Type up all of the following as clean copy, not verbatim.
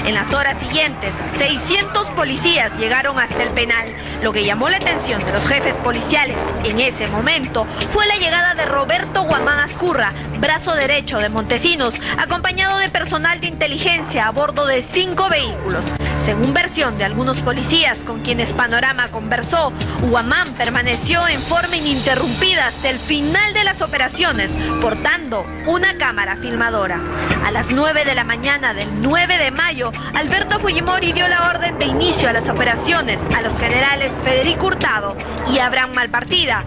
En las horas siguientes, 600 policías llegaron hasta el penal. Lo que llamó la atención de los jefes policiales en ese momento fue la llegada de Roberto Guamán Azcurra, brazo derecho de Montesinos, acompañado de personal de inteligencia a bordo de 5 vehículos. Según versión de algunos policías con quienes Panorama conversó, Guamán permaneció en forma ininterrumpida hasta el final de las operaciones, portando una cámara filmadora. A las 9 de la mañana del 9 de mayo, Alberto Fujimori dio la orden de inicio a las operaciones a los generales Federico Hurtado y Abraham Malpartida.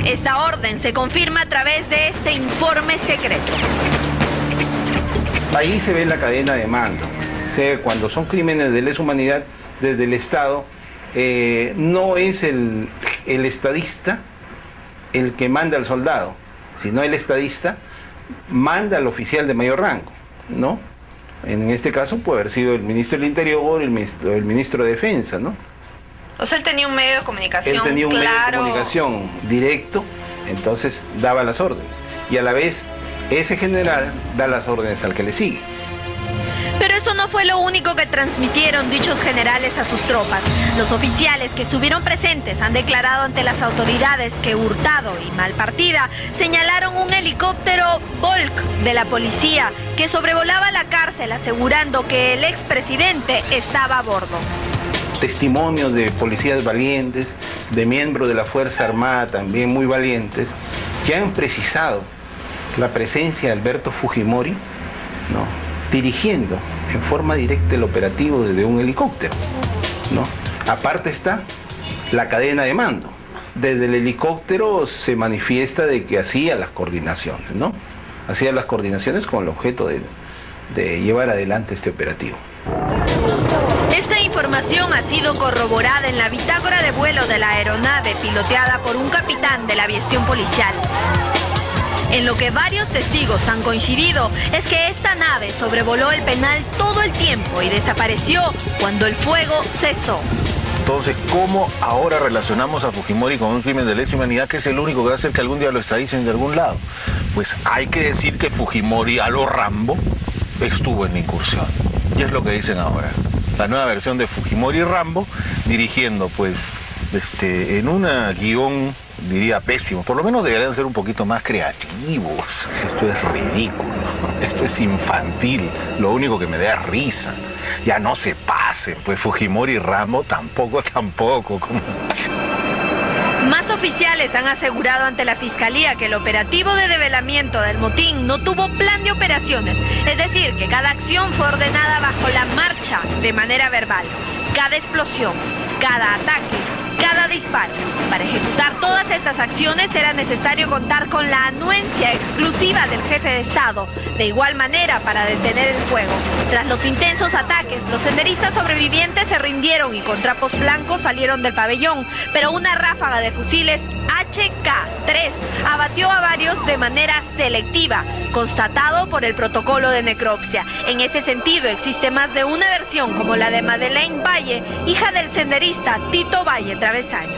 Esta orden se confirma a través de este informe secreto. Ahí se ve la cadena de mando. O sea, cuando son crímenes de lesa humanidad desde el Estado, no es el estadista el que manda al soldado, sino el estadista manda al oficial de mayor rango, ¿no? En este caso puede haber sido el ministro del Interior o el ministro de Defensa, ¿no? O sea, él tenía un medio de comunicación claro. Él tenía un medio de claro. comunicación directo, entonces daba las órdenes. Y a la vez, ese general da las órdenes al que le sigue. Pero eso no fue lo único que transmitieron dichos generales a sus tropas. Los oficiales que estuvieron presentes han declarado ante las autoridades que Hurtado y Malpartida señalaron un helicóptero Volk de la policía que sobrevolaba la cárcel asegurando que el expresidente estaba a bordo. Testimonios de policías valientes, de miembros de la Fuerza Armada también muy valientes, que han precisado la presencia de Alberto Fujimori, ¿no?, dirigiendo en forma directa el operativo desde un helicóptero, ¿no? Aparte está la cadena de mando. Desde el helicóptero se manifiesta de que hacía las coordinaciones, ¿no? Hacía las coordinaciones con el objeto de llevar adelante este operativo. Esta información ha sido corroborada en la bitácora de vuelo de la aeronave piloteada por un capitán de la aviación policial. En lo que varios testigos han coincidido es que esta nave sobrevoló el penal todo el tiempo y desapareció cuando el fuego cesó. Entonces, ¿cómo ahora relacionamos a Fujimori con un crimen de lesa humanidad que es el único que va a hacer que algún día lo extradicen de algún lado? Pues hay que decir que Fujimori a lo Rambo estuvo en la incursión. Y es lo que dicen ahora. La nueva versión de Fujimori y Rambo dirigiendo, pues, en un guión, diría, pésimo. Por lo menos deberían ser un poquito más creativos. Esto es ridículo, esto es infantil, lo único que me da es risa. Ya no se pasen, pues Fujimori y Rambo tampoco. Más oficiales han asegurado ante la Fiscalía que el operativo de develamiento del motín no tuvo plan de operaciones, es decir, que cada acción fue ordenada bajo la marcha de manera verbal. Cada explosión, cada ataque, cada disparo. Para ejecutar todas estas acciones era necesario contar con la anuencia exclusiva del jefe de Estado. De igual manera, para detener el fuego. Tras los intensos ataques, los senderistas sobrevivientes se rindieron y con trapos blancos salieron del pabellón, pero una ráfaga de fusiles HK-3 abatió a varios de manera selectiva, constatado por el protocolo de necropsia. En ese sentido, existe más de una versión, como la de Madeleine Valle, hija del senderista Tito Valle Travesaño.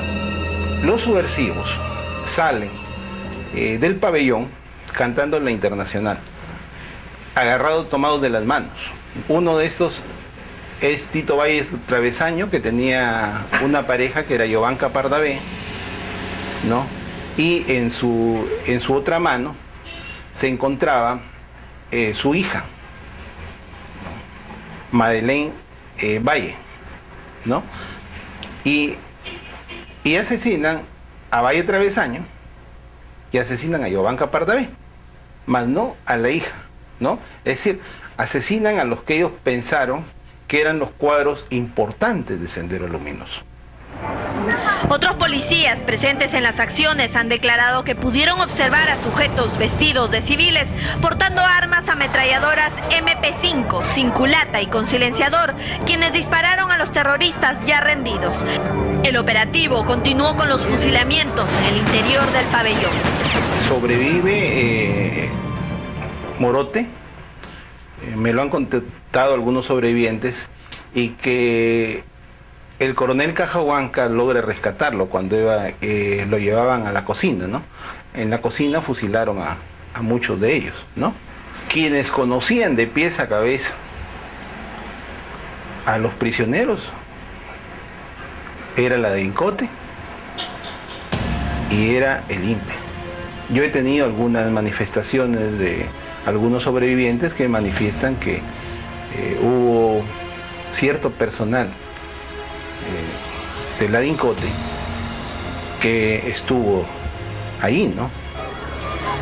Los subversivos salen del pabellón cantando en la Internacional, agarrados, tomados de las manos. Uno de estos es Tito Valle Travesaño, que tenía una pareja que era Yovanka Pardavé, ¿no? Y en su otra mano se encontraba su hija, ¿no?, Madeleine Valle, ¿no? Y asesinan a Valle Travesaño y asesinan a Yovanka Pardavé, más no a la hija, ¿no? Es decir, asesinan a los que ellos pensaron que eran los cuadros importantes de Sendero Luminoso. Otros policías presentes en las acciones han declarado que pudieron observar a sujetos vestidos de civiles portando armas ametralladoras MP5, sin culata y con silenciador, quienes dispararon a los terroristas ya rendidos. El operativo continuó con los fusilamientos en el interior del pabellón. Sobrevive Morote, me lo han contado algunos sobrevivientes, y que el coronel Cajahuanca logra rescatarlo cuando lo llevaban a la cocina, ¿no? En la cocina fusilaron a muchos de ellos, ¿no? Quienes conocían de pies a cabeza a los prisioneros era la de INCOTE y era el INPE. Yo he tenido algunas manifestaciones de algunos sobrevivientes que manifiestan que hubo cierto personal de la INCOTE que estuvo ahí, ¿no?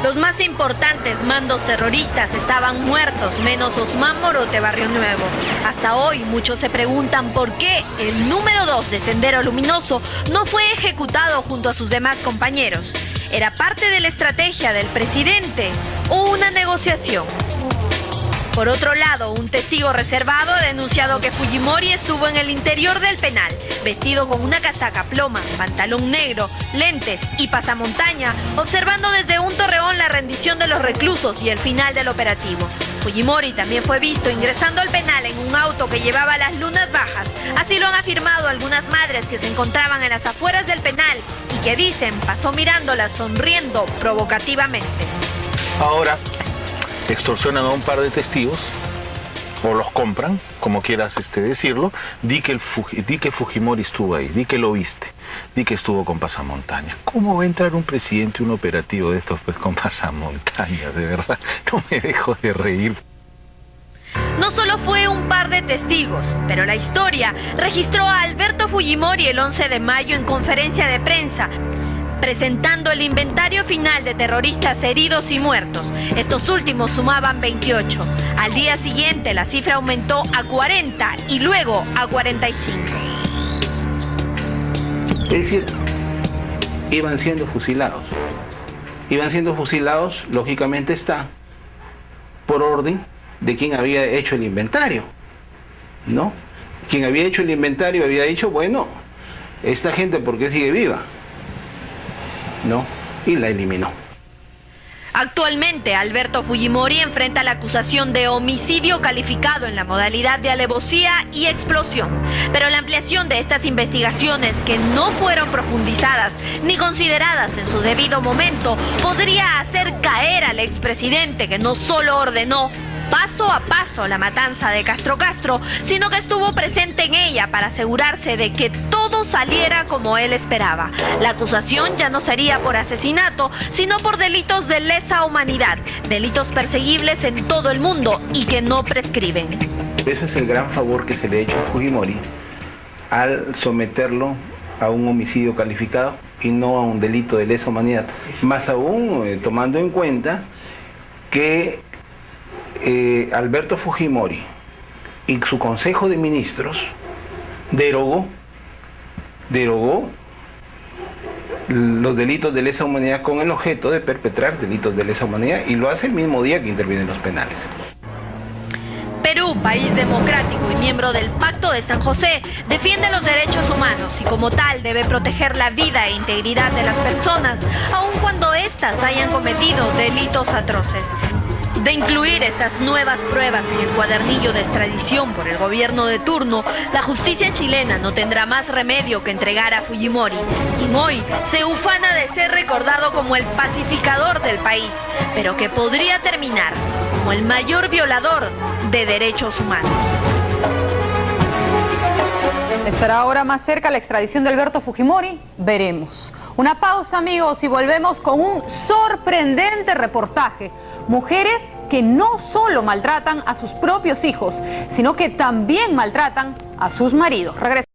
Los más importantes mandos terroristas estaban muertos, menos Osman Morote Barrio Nuevo. Hasta hoy muchos se preguntan por qué el número 2 de Sendero Luminoso no fue ejecutado junto a sus demás compañeros. ¿Era parte de la estrategia del presidente o una negociación? Por otro lado, un testigo reservado ha denunciado que Fujimori estuvo en el interior del penal, vestido con una casaca ploma, pantalón negro, lentes y pasamontaña, observando desde un torreón la rendición de los reclusos y el final del operativo. Fujimori también fue visto ingresando al penal en un auto que llevaba las lunas bajas. Así lo han afirmado algunas madres que se encontraban en las afueras del penal y que dicen pasó mirándolas sonriendo provocativamente. Ahora extorsionan a un par de testigos, o los compran, como quieras decirlo, di que Fujimori estuvo ahí, di que lo viste, di que estuvo con pasamontañas. ¿Cómo va a entrar un presidente, un operativo de estos pues con pasamontañas? De verdad, no me dejo de reír. No solo fue un par de testigos, pero la historia registró a Alberto Fujimori el 11 de mayo en conferencia de prensa, presentando el inventario final de terroristas heridos y muertos. Estos últimos sumaban 28. Al día siguiente la cifra aumentó a 40 y luego a 45. Es decir, iban siendo fusilados. Iban siendo fusilados, lógicamente está, por orden de quien había hecho el inventario, ¿no? Quien había hecho el inventario había dicho, bueno, esta gente, ¿por qué sigue viva? ¿No? Y la eliminó. Actualmente, Alberto Fujimori enfrenta la acusación de homicidio calificado en la modalidad de alevosía y explosión. Pero la ampliación de estas investigaciones, que no fueron profundizadas ni consideradas en su debido momento, podría hacer caer al expresidente, que no solo ordenó paso a paso la matanza de Castro Castro, sino que estuvo presente en ella para asegurarse de que todo saliera como él esperaba. La acusación ya no sería por asesinato, sino por delitos de lesa humanidad, delitos perseguibles en todo el mundo y que no prescriben. Eso es el gran favor que se le ha hecho a Fujimori al someterlo a un homicidio calificado y no a un delito de lesa humanidad. Más aún, tomando en cuenta que Alberto Fujimori y su Consejo de Ministros derogó los delitos de lesa humanidad con el objeto de perpetrar delitos de lesa humanidad, y lo hace el mismo día que intervienen los penales. Perú, país democrático y miembro del Pacto de San José, defiende los derechos humanos y como tal debe proteger la vida e integridad de las personas, aun cuando éstas hayan cometido delitos atroces. De incluir estas nuevas pruebas en el cuadernillo de extradición por el gobierno de turno, la justicia chilena no tendrá más remedio que entregar a Fujimori, quien hoy se ufana de ser recordado como el pacificador del país, pero que podría terminar como el mayor violador de derechos humanos. ¿Estará ahora más cerca la extradición de Alberto Fujimori? Veremos. Una pausa, amigos, y volvemos con un sorprendente reportaje. Mujeres que no solo maltratan a sus propios hijos, sino que también maltratan a sus maridos. Regresamos.